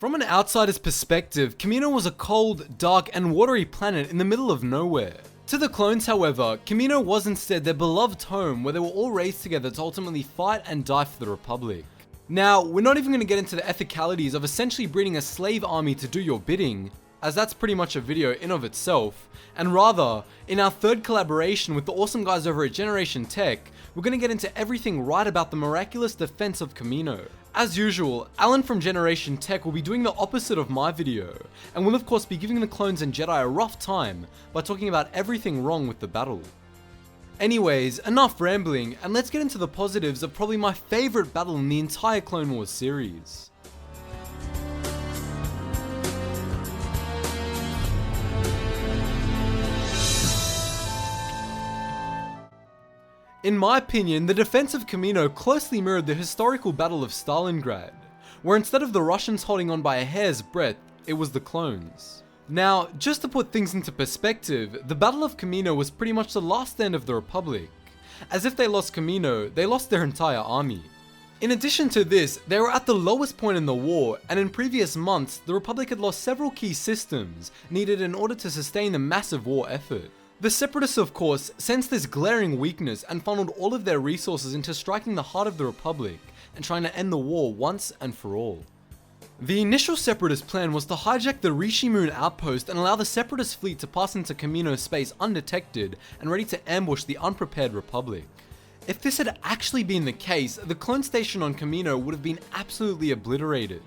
From an outsider's perspective, Kamino was a cold, dark, and watery planet in the middle of nowhere. To the clones, however, Kamino was instead their beloved home where they were all raised together to ultimately fight and die for the Republic. Now, we're not even going to get into the ethicalities of essentially breeding a slave army to do your bidding, as that's pretty much a video in of itself, and rather, in our third collaboration with the awesome guys over at Generation Tech, we're going to get into everything right about the miraculous defense of Kamino. As usual, Alan from Generation Tech will be doing the opposite of my video, and will of course be giving the clones and Jedi a rough time by talking about everything wrong with the battle. Anyways, enough rambling, and let's get into the positives of probably my favourite battle in the entire Clone Wars series. In my opinion, the defense of Kamino closely mirrored the historical Battle of Stalingrad, where instead of the Russians holding on by a hair's breadth, it was the clones. Now, just to put things into perspective, the Battle of Kamino was pretty much the last stand of the Republic. As if they lost Kamino, they lost their entire army. In addition to this, they were at the lowest point in the war, and in previous months, the Republic had lost several key systems needed in order to sustain the massive war effort. The Separatists, of course, sensed this glaring weakness and funneled all of their resources into striking the heart of the Republic and trying to end the war once and for all. The initial Separatist plan was to hijack the Rishi Moon outpost and allow the Separatist fleet to pass into Kamino space undetected and ready to ambush the unprepared Republic. If this had actually been the case, the clone station on Kamino would have been absolutely obliterated.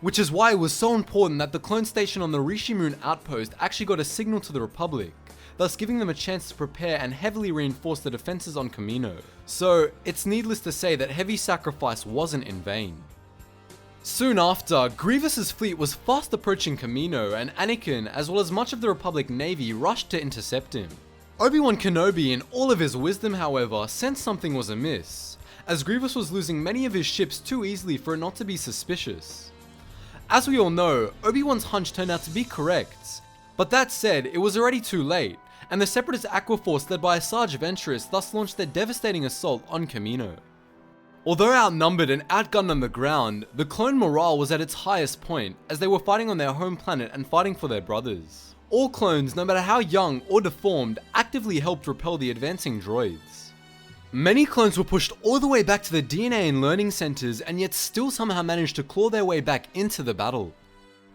Which is why it was so important that the clone station on the Rishi Moon outpost actually got a signal to the Republic, thus giving them a chance to prepare and heavily reinforce the defenses on Kamino. So, it's needless to say that heavy sacrifice wasn't in vain. Soon after, Grievous's fleet was fast approaching Kamino, and Anakin, as well as much of the Republic Navy, rushed to intercept him. Obi-Wan Kenobi, in all of his wisdom however, sensed something was amiss, as Grievous was losing many of his ships too easily for it not to be suspicious. As we all know, Obi-Wan's hunch turned out to be correct, but that said, it was already too late, and the Separatist Aqua Force led by Asajj Ventress thus launched their devastating assault on Kamino. Although outnumbered and outgunned on the ground, the clone morale was at its highest point, as they were fighting on their home planet and fighting for their brothers. All clones, no matter how young or deformed, actively helped repel the advancing droids. Many clones were pushed all the way back to the DNA and learning centers, and yet still somehow managed to claw their way back into the battle.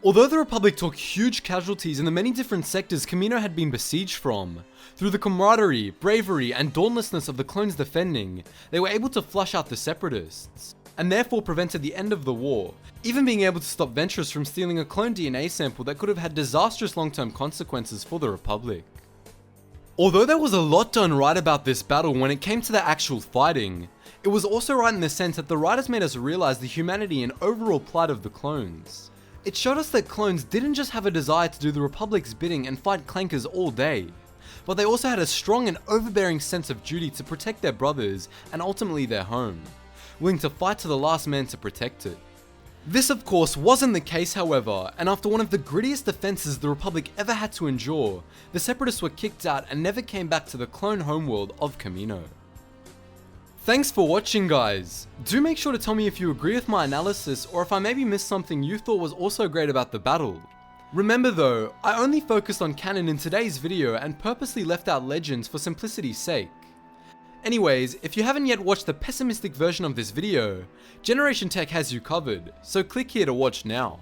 Although the Republic took huge casualties in the many different sectors Kamino had been besieged from, through the camaraderie, bravery, and dauntlessness of the clones defending, they were able to flush out the Separatists, and therefore prevented the end of the war, even being able to stop Ventress from stealing a clone DNA sample that could have had disastrous long-term consequences for the Republic. Although there was a lot done right about this battle when it came to the actual fighting, it was also right in the sense that the writers made us realize the humanity and overall plight of the clones. It showed us that clones didn't just have a desire to do the Republic's bidding and fight clankers all day, but they also had a strong and overbearing sense of duty to protect their brothers and ultimately their home, willing to fight to the last man to protect it. This of course wasn't the case however, and after one of the grittiest defenses the Republic ever had to endure, the Separatists were kicked out and never came back to the clone homeworld of Kamino. Thanks for watching guys. Do make sure to tell me if you agree with my analysis or if I maybe missed something you thought was also great about the battle. Remember though, I only focused on canon in today's video and purposely left out legends for simplicity's sake. Anyways, if you haven't yet watched the pessimistic version of this video, Generation Tech has you covered, so click here to watch now.